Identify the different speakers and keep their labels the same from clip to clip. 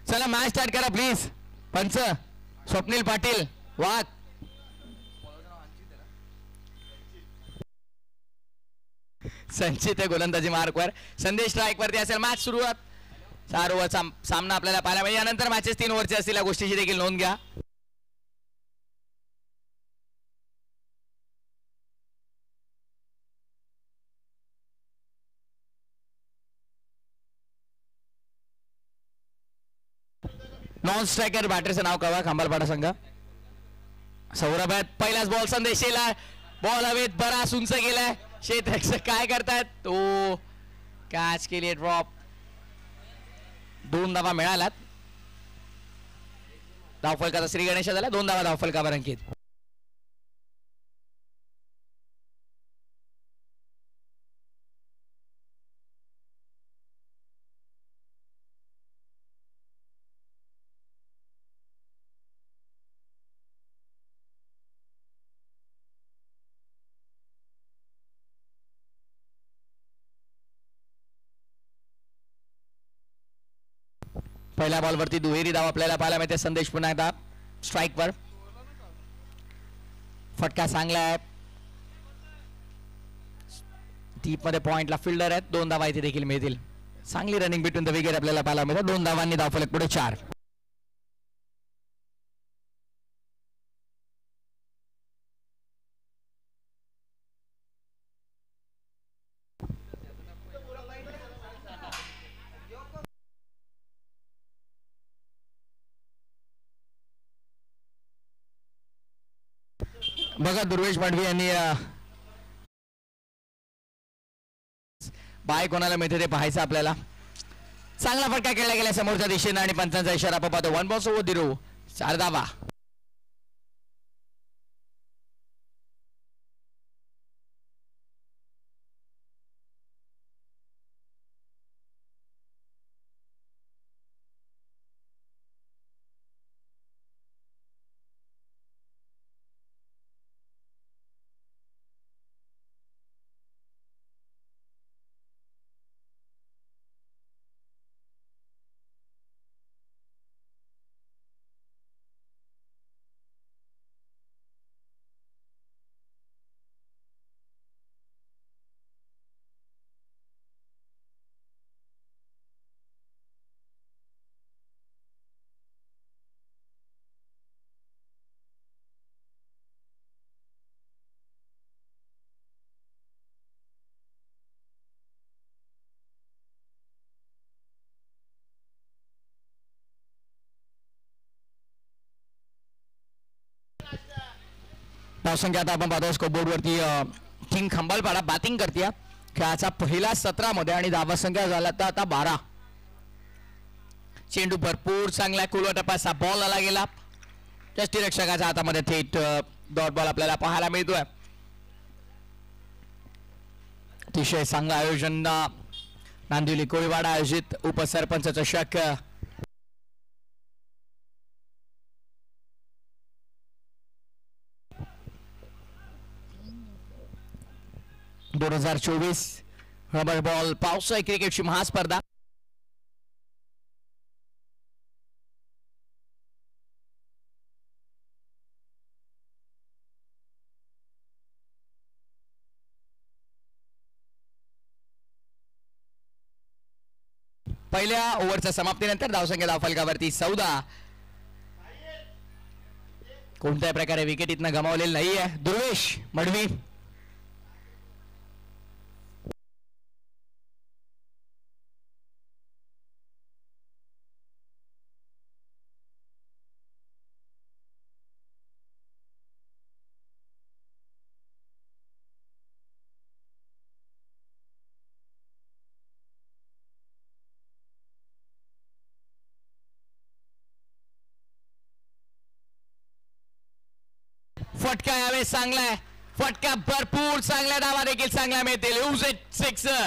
Speaker 1: चला match start करा please. पंच स्वप्नील पाटील वाघ. संचित गोलंदाजी मार्कवर, संदेश स्ट्राईक वरती असेल. मॅच सुरुवात. 4 ओव्हरचा सामना आपल्याला पाहायला मिळेल. यानंतर मॅचेस 3 ओव्हरचे असतील. या गोष्टीची देखील नोंद घ्या. नॉन स्ट्रायकर बॅटरचं नाव कळवा. खंबालपाडा संघ. सौरभ आहेत. पहिलाच बॉल संदेशला. बॉल हवेत बराच उंच गेलाय. क्षेत्ररक्षक काय करतायत. तो कॅच केली. ड्रॉप. 2 धावा मिळाल्यात. धावफलकाचा श्री गणेश झाला. 2 धावा धावफलकावर अंकित. पहिल्या बॉलवरती दुहेरी धाव आपल्याला पाहायला मिळते. संदेश पुन्हा एकदा स्ट्राईकवर. फटका चांगला आहे. डीप मध्ये पॉइंटला फिल्डर आहेत. 2 धावा इथे देखील मिळतील. चांगली रनिंग बिटवीन द विकेट आपल्याला पाहायला मिळते. 2 धावांनी धावफलक पुढे 4. बघा दुर्वेश पाडवी यांनी बाय कोणाला मिळते ते पाहायचं आपल्याला. चांगला फटका खेळला गेला समोरच्या दिशेने आणि पंचांचा इशारा आपण पाहतो. 1 बॉल सोबत 4 धावा. धावसंख्या आता आपण पाहतो स्कोरबोर्ड वरती. किंग खंबालपाडा बॅटिंग करते खेळाचा पहिला 17 मध्ये आणि धावसंख्या झाला तर आता 12. चेंडू भरपूर चांगला कुलवा टप्प्याचा बॉल आला गेला. यष्टीरक्षकाच्या हातामध्ये थेट डॉट बॉल आपल्याला पाहायला मिळतोय. अतिशय चांगलं आयोजन नांदिवली कोळीवाडा आयोजित उपसरपंच चषक 2024 रबर बॉल पावसाळी क्रिकेटची महास्पर्धा. पहिल्या ओव्हरच्या समाप्तीनंतर धावसंख्या धावफलकावरती 14. कोणत्याही प्रकारे विकेट इथनं गमावलेली नाहीये. दुर्वेश मडवी फटका यावेळेस चांगला आहे. फटका भरपूर चांगल्या धावा देखील चांगल्या मिळतील. Use it 6.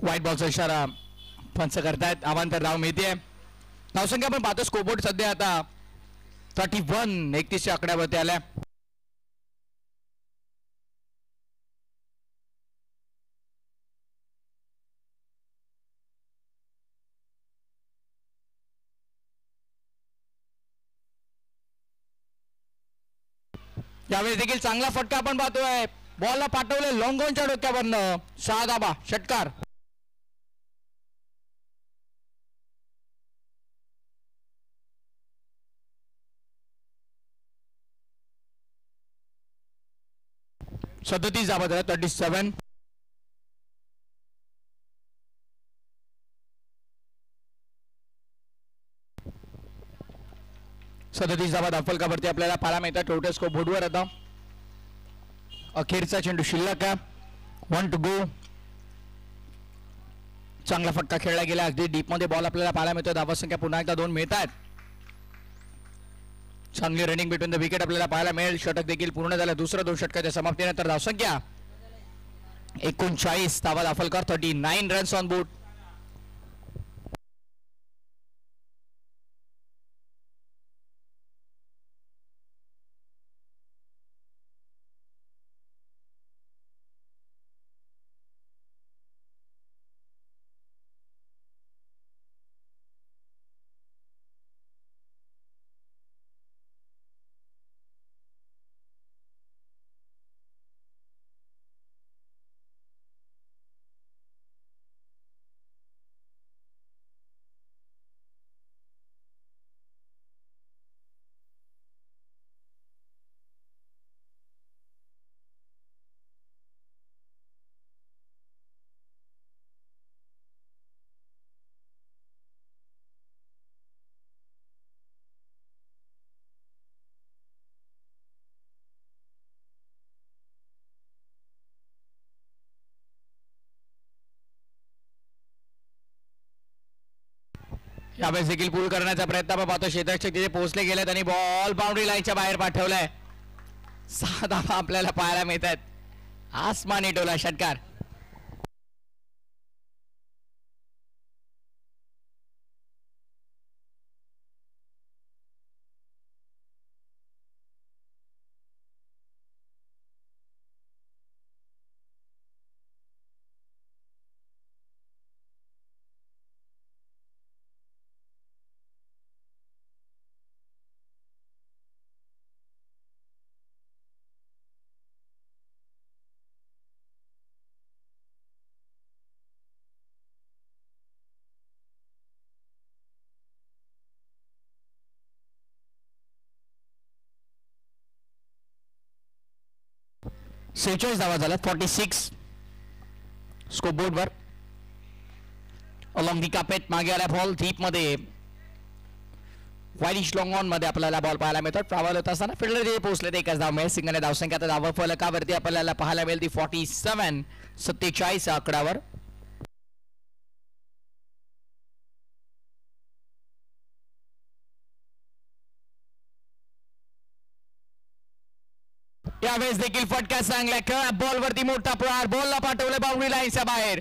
Speaker 1: व्हाईट बॉलचा इशारा पंच करतायत. अवांतर धाव मिळते. धावसंख्या आपण पाहतो स्कोरबोर्ड सध्या आता 31 31च्या आकड्यावरती आल्या. यावेळी देखील चांगला फटका आपण पाहतोय. बॉलला पाठवले लॉंगॉनच्या डोक्यावरनं. 6 धावा षटकार. सदतीस धावा झाल्या. 37. सदतीस धावा धावफलकावरती आपल्याला पाहायला मिळतात. टोटल स्कोर बोर्डवर आता अखेरचा चेंडू शिल्लक आहे. 1 to go. चांगला फटका खेळला गेला. अगदी डीप मध्ये बॉल आपल्याला पाहायला मिळतो. धावा संख्या पुन्हा एकदा 2 मिळतात. चांगली रनिंग बिटवीन द विकेट आपल्याला पाहायला मिळेल. षटक देखील पूर्ण झालं. दुसरं 2 षटकाच्या समाप्तीनंतर धावसंख्या 39 धावा दाखलकर. 39 रन्स ऑन बोर्ड. यावेळेस देखील पूल करण्याचा प्रयत्न आपण पाहतो. क्षेत्ररक्षक तिथे पोहोचले गेलेत आणि बॉल बाउंड्री लाईनच्या बाहेर पाठवलाय. 6 धावा आपल्याला पाहायला मिळतात. आसमानी टोला षटकार. सेहेचाळीस धावा झाल्या. 46 स्कोर बोर्डवर. अलॉंग दी कापेट मागे आला बॉल डीप मध्ये. वाईलिश लॉंग ऑन मध्ये आपल्याला बॉल पाहायला मिळतो. ट्रॅव्हल होत असताना फिल्डर तिथे पोहोचले ते एकच धाव मिळेल. सिंगने धावसंख्या आता धावा फलकावरती आपल्याला पाहायला मिळेल ती 47 47 आकड्यावर. यावेळेस देखील फटका चांगला खेळा. बॉल वरती मोठा प्रहार. बॉलला पाठवलं बाउंड्री लाईनच्या बाहेर.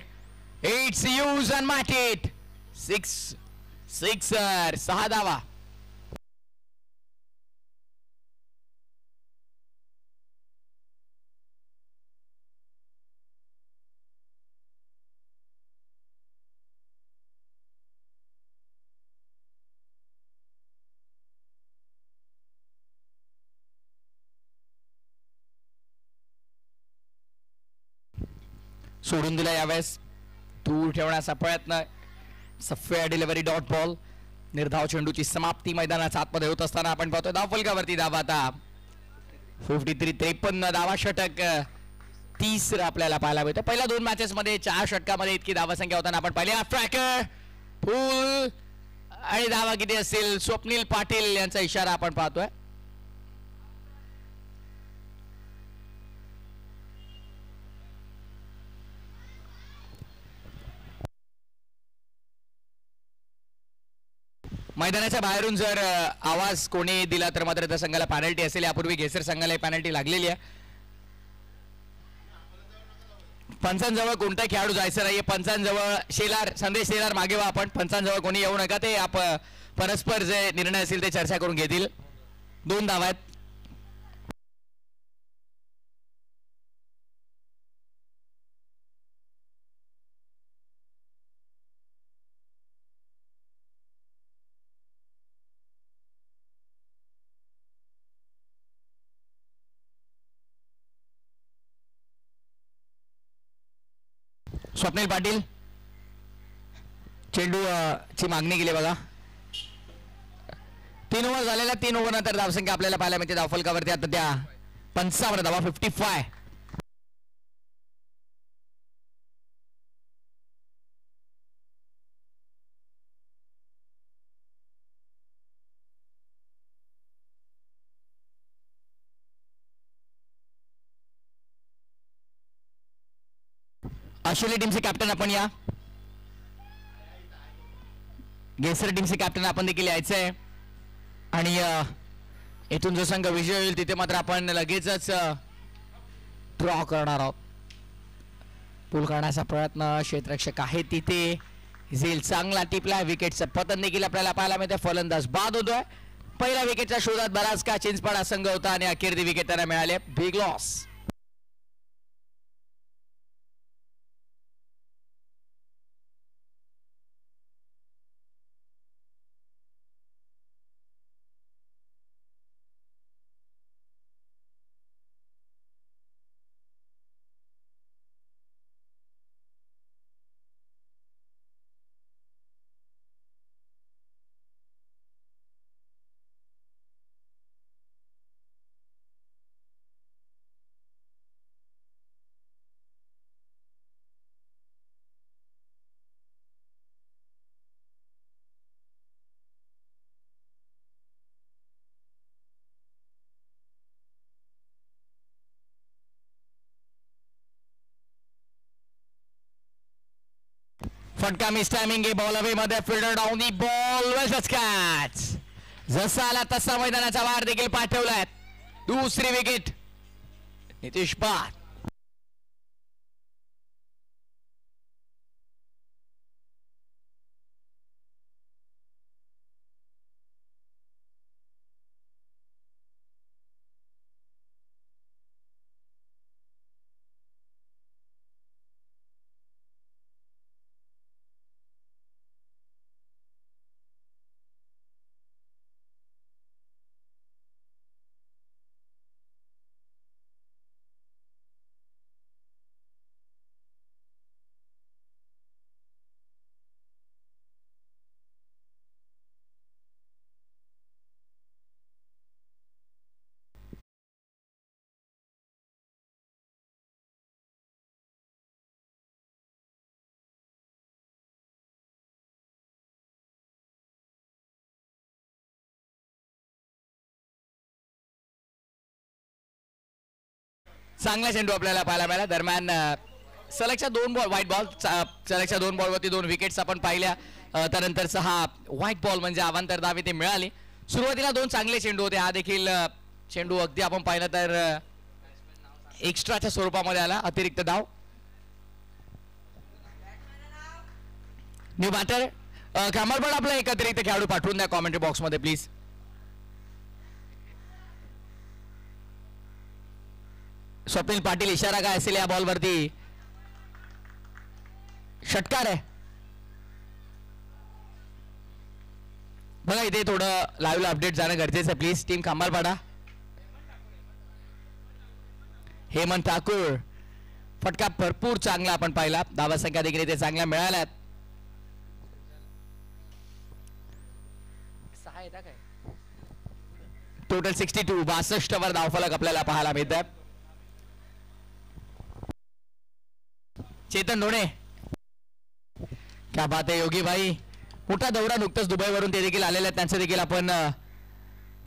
Speaker 1: It's use and match it. 6 sixer. 6 धावा. सोडून दिला यावेळेस. दूर ठेवण्याचा प्रयत्न. सफेअर डिलिव्हरी डॉट बॉल. निर्धाव चेंडूची समाप्ती मैदानाच्या आतमध्ये होत असताना आपण पाहतो धावफलकावरती धावा आता 53 धावा. षटक 30 आपल्याला पाहायला मिळतं. पहिल्या 2 मॅचेस मध्ये 4 षटकामध्ये इतकी धावा संख्या होताना आपण पाहिले. ट्रॅकर फुल आणि धावा किती असतील. स्वप्नील पाटील यांचा इशारा आपण पाहतोय. मैदानाच्या बाहेरून जर आवाज कोणी दिला तर मात्र त्या संघाला पेनल्टी असेल. यापूर्वी घेसर संघाला पेनल्टी लागलेली आहे. पंचांजवळ कोणता खेळाडू जायचं नाहीये. पंचांजवळ संदेश शेलार मागे व्हा. आपण पंचांजवळ कोणी येऊ नका. ते परस्पर जे निर्णय असतील ते चर्चा करून घेतील. 2 धावा आहेत. स्वप्नील पाटील चेंडू ची मागणी केली बघा. 3 ओव्हर झालेल्या. 3 ओव्हर नंतर धावसंख्या आपल्याला पाहायला मिळते धावफलकावरती आता त्या 55 धावा 55. ऑस्ट्रेलिया टीमचे कॅप्टन आपण या. गेसर टीमचे कॅप्टन आपण देखील यायचंय. आणि इथून जो संघ विजय होईल तिथे मात्र आपण लगेचच ड्रॉ करणार आहोत. पूल करण्याचा प्रयत्न क्षेत्ररक्षक आहे तिथे. झेल चांगला टिपला. विकेटचं पतन देखील आपल्याला पाहायला मिळते. फलंदाज बाद होतोय. पहिल्या विकेटच्या शोधात बराच का चिंचपाडा संघ होता आणि अखेर ती विकेट त्यांना मिळाले. Big loss. फटका मिस टायमिंग. बॉल अवे मध्ये. Fielder down the ball. Well catch. जसा आला तसा मैदानाचा बाहेर देखील पाठवलाय. दुसरी विकेट नितीश बाद. चांगला चेंडू आपल्याला पाहायला मिळाला. दरम्यान सलगच्या 2 बॉल व्हाईट बॉल. सलगच्या 2 बॉलवरती 2 विकेट्स आपण पाहिल्या. त्यानंतरचा हा व्हाईट बॉल म्हणजे अवांतर धाव ते मिळाली. सुरुवातीला 2 चांगले चेंडू होते. हा देखील चेंडू अगदी आपण पाहिलं तर एक्स्ट्राच्या स्वरूपामध्ये आला. अतिरिक्त धाव. न्यू बॅटर कामल पण आपला एक अतिरिक्त खेळाडू पाठवून द्या कॉमेंट्री बॉक्समध्ये प्लीज. स्वप्नील पाटील इशारा काय असेल या बॉलवरती. षटकार आहे बघा. इथे थोडं लाईव्हला अपडेट जाणं गरजेचं आहे प्लीज. टीम खांबालपाडा. हेमंत ठाकूर. फटका भरपूर चांगला आपण पाहिला. धावा संख्या देखील इथे चांगल्या मिळाल्यात. टोटल 62. 62 वर धावफलक आपल्याला पाहायला मिळतात. चेतन धोणे. क्या बात आहे योगी भाई. मोठा दौरा नुकताच दुबईवरून ते देखील आलेले आहेत. त्यांचं देखील आपण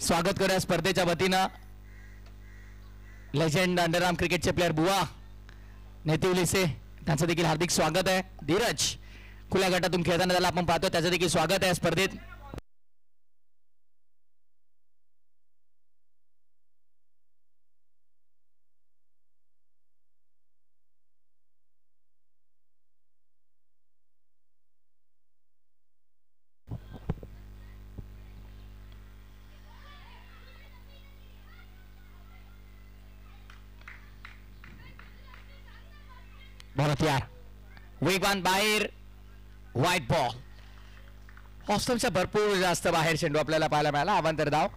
Speaker 1: स्वागत करूया स्पर्धेच्या वतीनं. लेजेंड अंडरआर्म क्रिकेटचे प्लेअर बुवा नेतिवलीसे त्यांचं देखील हार्दिक स्वागत आहे. धीरज खुल्या गटातून खेळताना त्याला आपण पाहतो. त्याचं देखील स्वागत आहे स्पर्धेत. बॉल तयार, वेगवान बाहेर, वाईट बॉल. ऑस्टमच्या भरपूर जास्त बाहेर चेंडू आपल्याला पाहायला मिळाला. अवांतर धाव.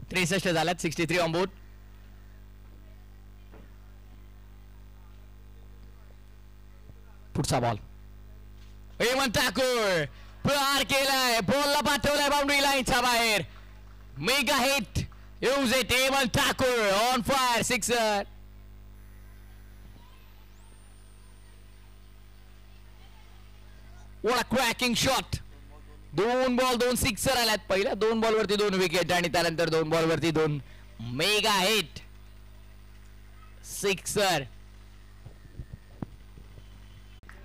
Speaker 1: त्रेसष्ट झाल्यात. 63 ऑन बोर्ड. पुढचा बॉल, हेमंत ठाकूर प्रहार केलाय, बॉलला पाठवलाय बाउंड्री लाईनच्या बाहेर. Mega hit, use it. Hemant Thakur on fire, sixer. What a cracking shot. 2 ball 2 sixer आल्यात. पहिल्या 2 बॉल वरती 2 विकेट आणि त्यानंतर 2 बॉल वरती 2 मेगा हिट, सिक्सर.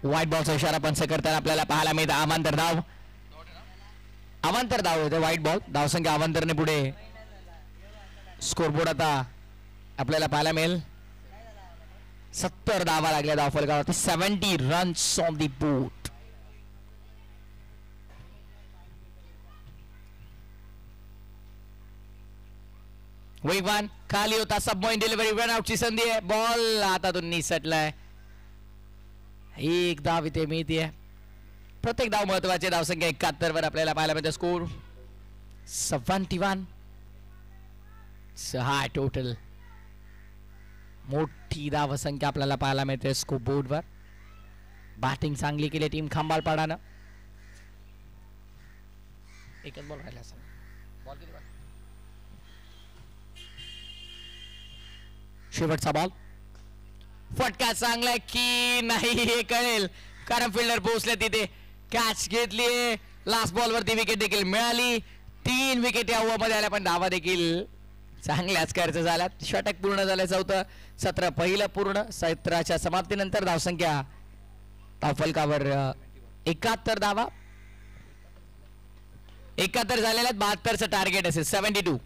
Speaker 1: व्हाईट बॉलचा इशारा पंच करताना आपल्याला पाहायला मिळतं. अवांतर धाव, अवांतर धाव होते. व्हाईट बॉल, धावसंख्या अवांतरने पुढे. स्कोरबोर्ड आता आपल्याला पाहायला मिळेल 70 धावा लागल्या धाव फलकावरती. 70 रन्स ऑन दी बोर्ड. वेगवान खाली होता, सबमॉइन डिलिव्हरी, रन आउटची संधी आहे. बॉल हातातून निसटलाय. एक धाव इथे मिळते. प्रत्येक धाव महत्वाचे. धावसंख्या 71 वर आपल्याला पाहायला मिळते. स्कोर 71. 6 टोटल. मोठी धावसंख्या आपल्याला पाहायला मिळते स्कोर बोर्डवर. बॅटिंग चांगली केली टीम खंबालपाडानं. एकच बॉल राहिला असेल. बॉल किती बाकी? शेवटचा बॉल. फटका चांगला की नाही हे कळेल, कारण फिल्डर पोहोचले तिथे. कॅच घेतली. लास्ट बॉल वरती विकेट देखील मिळाली. 3 विकेट या ओव्हरमध्ये आल्या, पण धावा देखील चांगल्याच खर्च झाल्यात. षटक पूर्ण झालं. 4 सत्र पहिलं पूर्ण. सत्राच्या समाप्तीनंतर धावसंख्या धावफलकावर 71 धावा. 71 झालेल्या. 72चं टार्गेट असेल. 72.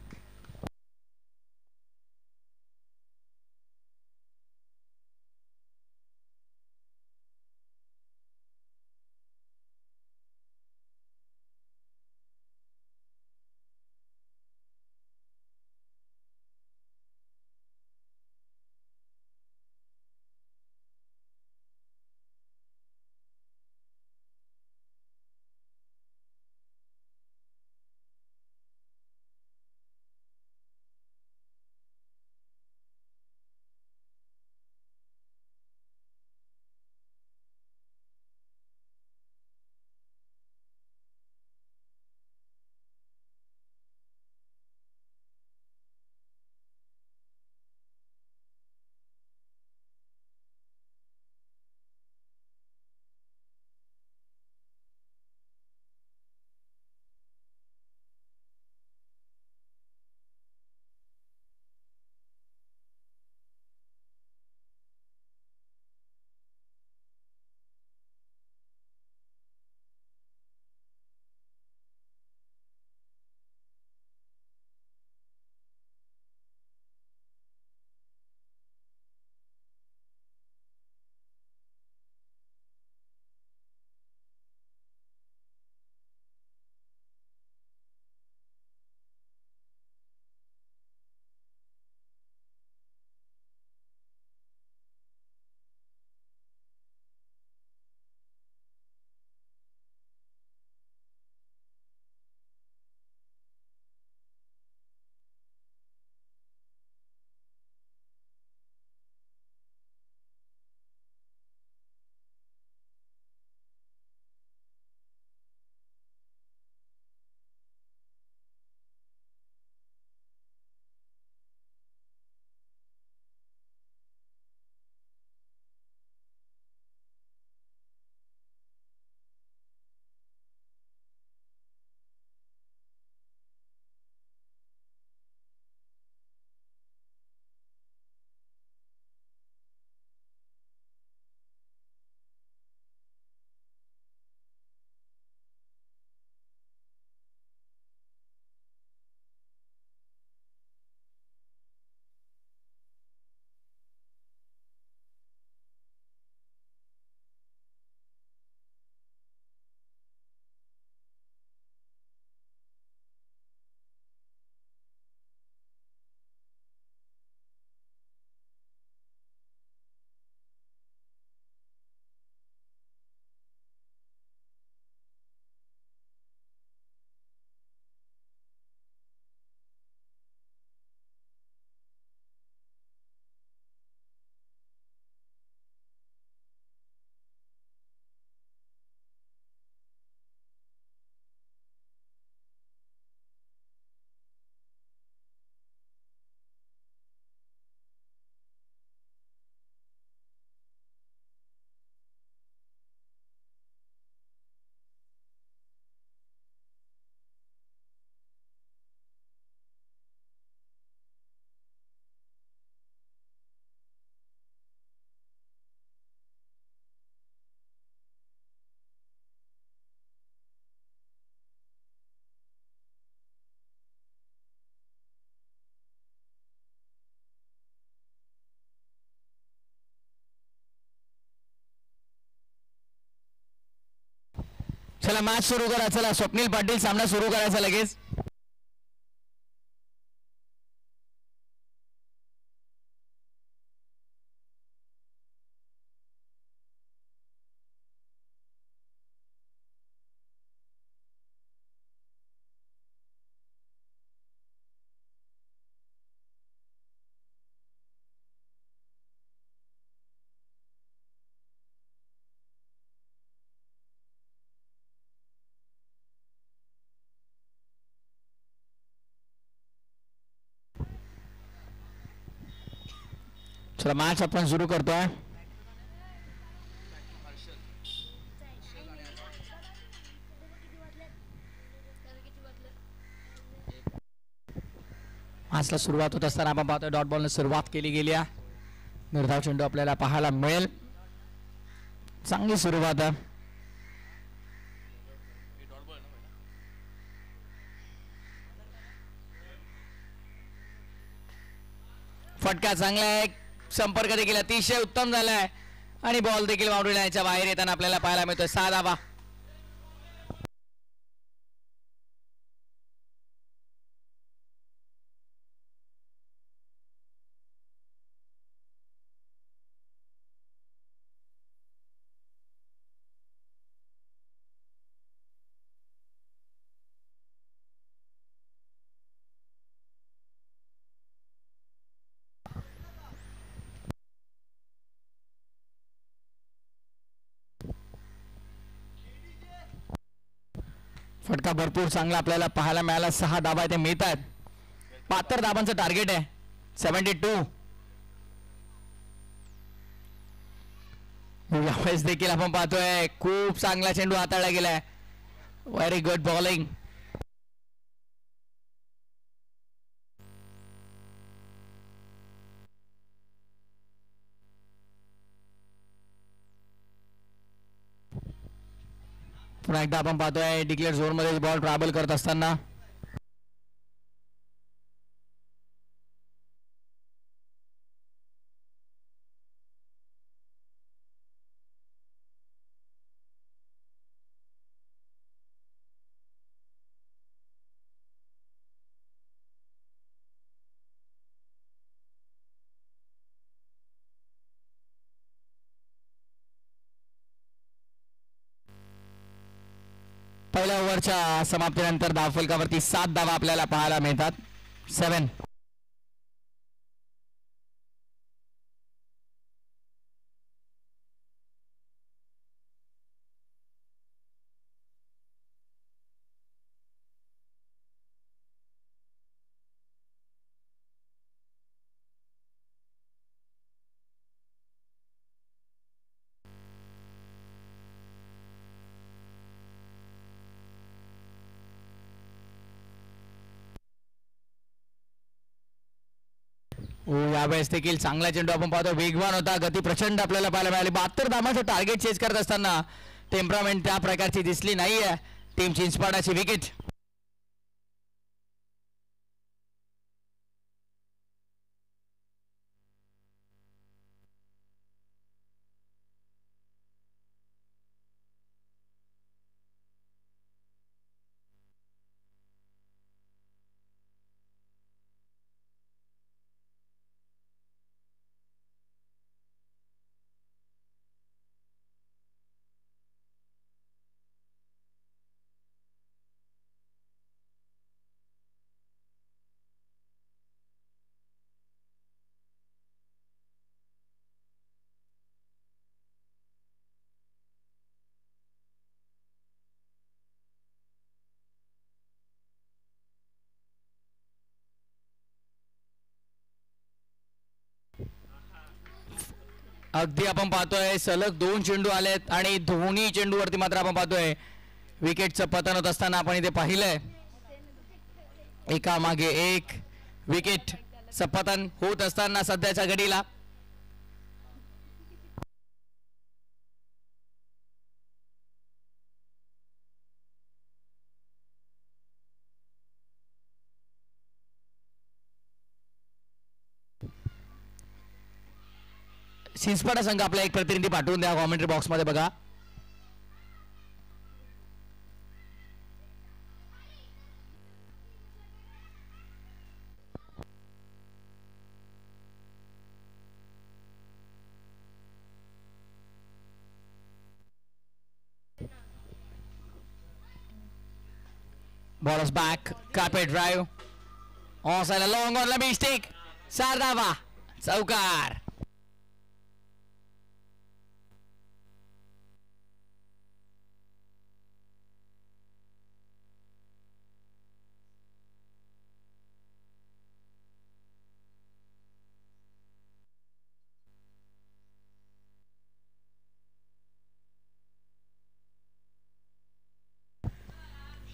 Speaker 1: चला मॅच सुरू करा. चला स्वप्नील पाटील सामना सुरू करायचा लगेच. चला मॅच आपण सुरू करतोय. मॅचला सुरुवात होत असताना आपण पाहतोय डॉट बॉलने सुरुवात केली गेली आहे. निर्धाव चेंडू आपल्याला पाहायला मिळेल. चांगली सुरुवात आहे. फटका चांगला आहे. संपर्क देखील अतिशय उत्तम झालाय आणि बॉल देखील बाउंड्री लाईनच्या बाहेर येताना आपल्याला पाहायला मिळतोय. 6 धावा. फटका भरपूर चांगला आपल्याला पाहायला मिळाला. 6 धाबा इथे मिळत आहेत. 72 धाबांचं टार्गेट आहे. 72. यावेळेस देखील आपण पाहतोय खूप चांगला चेंडू हाताळला गेलाय. Very good bowling. पुन्हा एकदा आपण पाहतोय डिक्लेअर झोन मध्ये बॉल ट्रॅव्हल करत असताना पहिल्या ओव्हरच्या समाप्तीनंतर धावफलकावरती 7 धावा आपल्याला पाहायला मिळतात. 7. यावेळेस देखील चांगला चेंडू आपण पाहतो. वेगवान होता. गती प्रचंड आपल्याला पाहायला मिळाली. 72 धावांचं टार्गेट चेस करत असताना टेम्परामेंट त्या प्रकारची दिसली नाहीये. टीम चिंचपाडाची विकेट. अगदी आपण पाहतोय सलग 2 चेंडू आलेत आणि दोन्ही चेंडूवरती मात्र आपण पाहतोय विकेटचं पतन होत असताना आपण इथे पाहिलंय. एका मागे एक विकेट पतन होत असताना सध्याच्या घडीला चिंचपाडा संघ आपला एक प्रतिनिधी पाठवून द्या कॉमेंट्री बॉक्स मध्ये. बघा Ball is back. Carpet drive. Onside, a long on the mistake. Sardava. Saukar.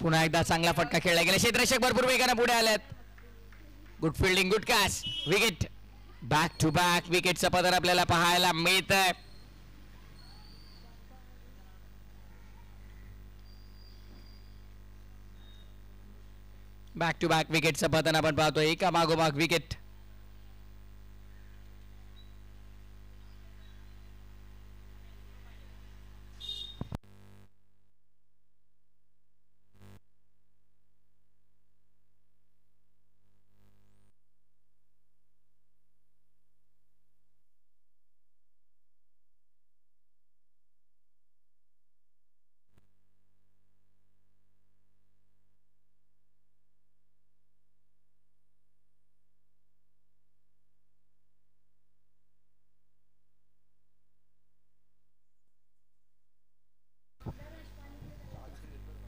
Speaker 1: पुन्हा एकदा चांगला फटका खेळला गेला. क्षेत्ररक्षक भरपूर वेगाने पुढे आलेत. Good fielding, good catch, wicket. Back to back विकेटचं पदर आपल्याला पाहायला मिळत आहे. बॅक टू बॅक विकेटचं पतन आपण पाहतोय. एका मागोमाग विकेट.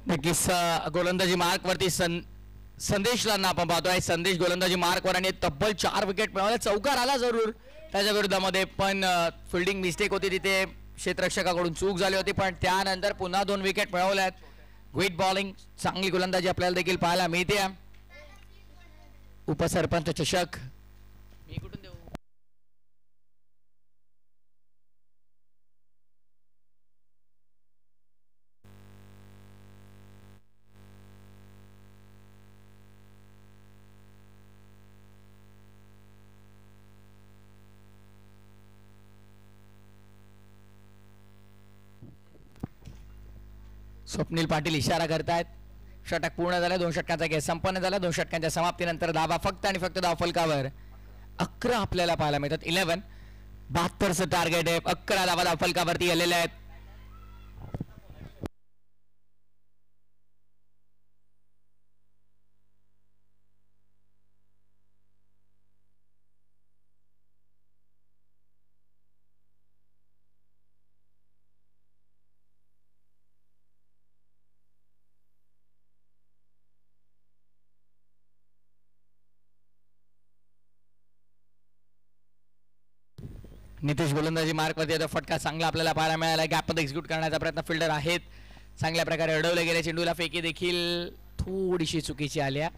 Speaker 1: नक्कीच गोलंदाजी मार्क वरती संदेश लांना आपण पाहतोय. संदेश गोलंदाजी मार्क वर आणि तब्बल 4 विकेट मिळवले. चौकार आला जरूर त्याच्या विरोधामध्ये, पण फिल्डिंग मिस्टेक होती तिथे. क्षेत्ररक्षकाकडून चूक झाली होती, पण त्यानंतर पुन्हा 2 विकेट मिळवल्यात. ग्रेट बॉलिंग, चांगली गोलंदाजी आपल्याला देखील पाहायला मिळते. उपसरपंच चषक मी कुठून देऊ? स्वप्नील पाटील इशारा करतायत. षटक पूर्ण झालं. 2 षटकांचा खेळ संपन्न झाला. 2 षटकांच्या समाप्तीनंतर धावा फक्त आणि फक्त धाव फलकावर 11 आपल्याला पाहायला मिळतात. 11 72चं टार्गेट आहे. 11 धावा धाव फलकावरती आलेल्या आहेत. नितीश गोलंदाजी मार्क वरती आता फटका चांगला आपल्याला पाहायला मिळाला. गॅपमध्ये एक्झिक्यूट करण्याचा प्रयत्न फिल्डर आहेत. चांगल्या प्रकारे अडवले गेले. चेंडूला फेकी देखील थोडीशी चुकीची आल्या.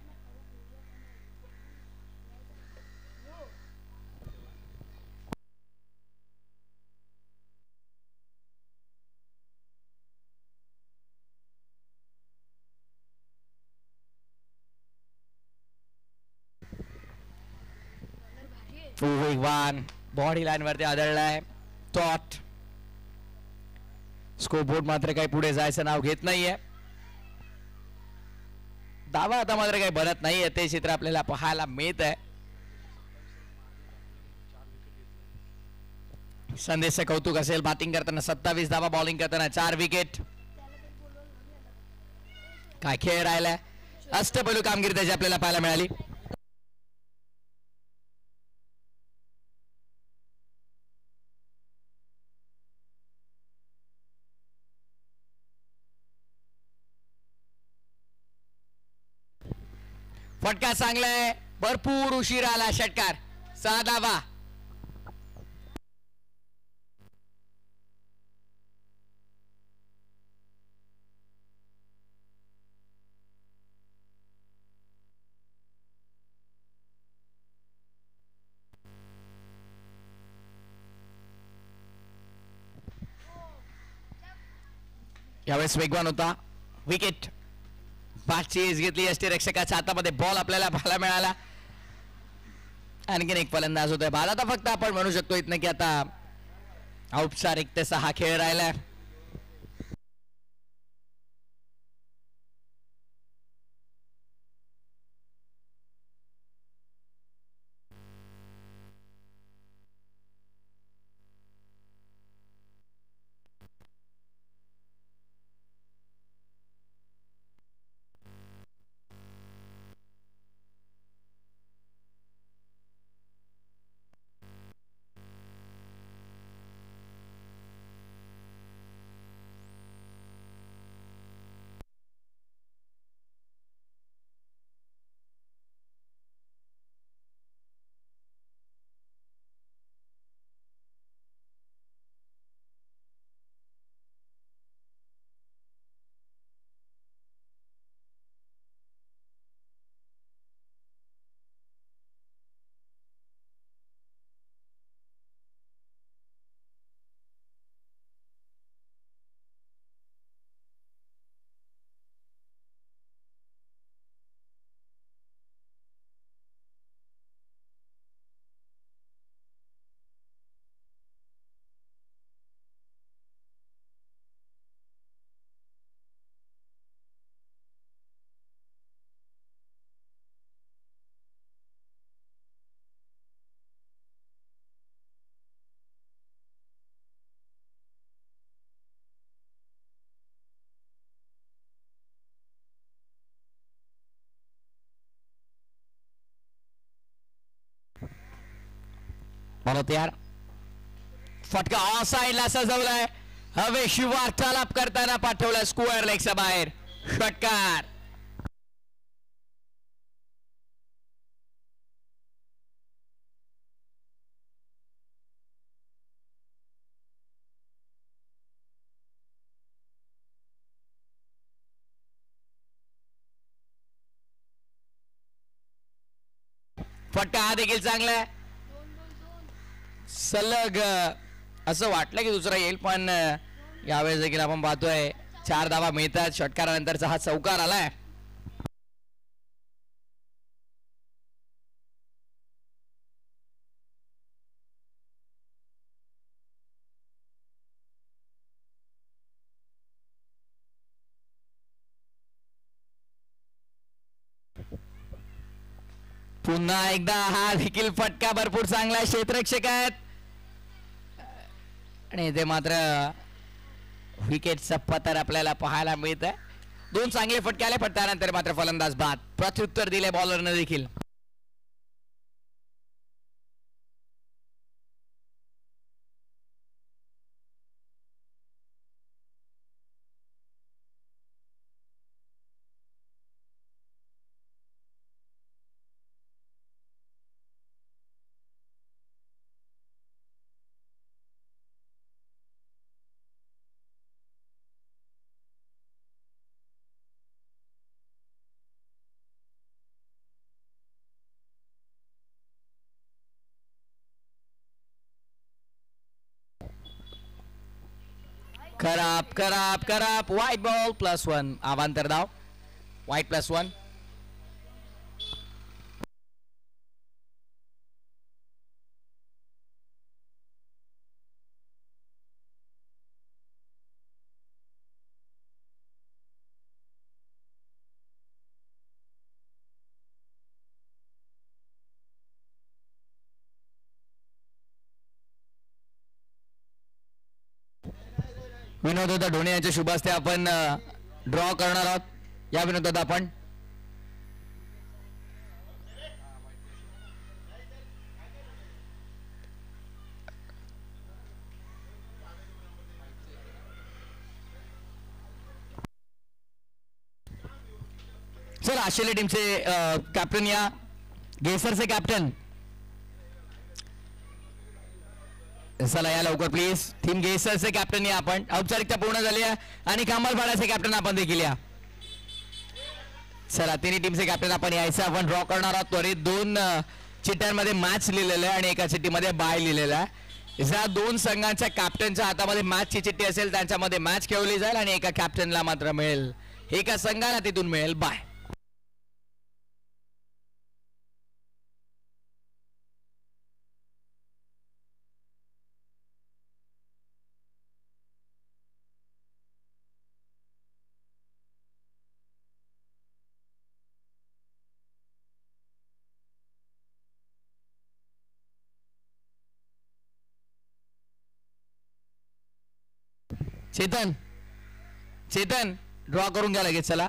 Speaker 1: वेगवान बॉडी लाईन वरती आदळलाय. टॉट स्कोर बोर्ड मात्र काही पुढे जायचं नाव घेत नाहीये. दावा आता मात्र काही बनत नाहीये. ते चित्र आपल्याला पाहायला मिळत आहे. संदेशचं कौतुक असेल. बॅटिंग करताना 27 धावा, बॉलिंग करताना 4 विकेट. काय खेळ राहिलाय. अष्टपैलू कामगिरी त्याची आपल्याला पाहायला मिळाली. फटका चांगलाय. भरपूर उशीर आला षटकार. 6 धावा. यावेळेस वेगवान होता. विकेट. चेज घेतली यष्टीरक्षकाच्या हातामध्ये. बॉल आपल्याला पाहायला मिळाला. आणखीन एक फलंदाज होतोय बाद. आता फक्त आपण म्हणू शकतो इथनं की आता औपचारिकतेचा हा खेळ राहिलाय. बॉल तयार. फटका ऑफ साइडला सजवलाय. हवेशी वार्तालाप करताना पाठवला स्क्वेअर लेगच्या बाहेर. षटकार. फटका हा देखील चांगला आहे. सलग असं वाटलं की दुसरा येईल, पण यावेळेस देखील आपण पाहतोय 4 धावा मिळतात. षटकारानंतरचा हा चौकार आलाय. पुन्हा एकदा हा देखील फटका भरपूर चांगला क्षेत्ररक्षक आहेत आणि ते मात्र विकेटचा पतर आपल्याला पाहायला मिळत आहे. 2 चांगले फटके आले, पण त्यानंतर मात्र फलंदाज बाद. प्रत्युत्तर दिले बॉलरने देखील. खराब खराब खराब. White ball +1. अवांतर धाव. वाईट +1. विनोद ढोणे यांच्या शुभ हस्ते आपण ड्रॉ करणार आहोत. या विनोद आपण सर ऑस्ट्रेलिया टीमचे कॅप्टन या गेसरचे कॅप्टन. चला या लवकर प्लीज. टीम गेसरचे कॅप्टन या आपण. औपचारिकता पूर्ण झाली आहे आणि कमलपाड्याचे कॅप्टन आपण देखील या. चला तिन्ही टीमचे कॅप्टन आपण यायचं. आपण ड्रॉ करणार आहोत. त्वरित 2 चिठ्ठ्यांमध्ये मॅच लिहिलेलं आहे आणि एका चिठ्ठीमध्ये बाय लिहिलेलं आहे. ज्या 2 संघांच्या कॅप्टनच्या हातामध्ये मॅचची चिठ्ठी असेल त्यांच्यामध्ये मॅच खेळवली जाईल आणि एका कॅप्टनला मात्र मिळेल, एका संघाला तिथून मिळेल बाय. चेतन ड्रॉ करून घ्या लगेच. चला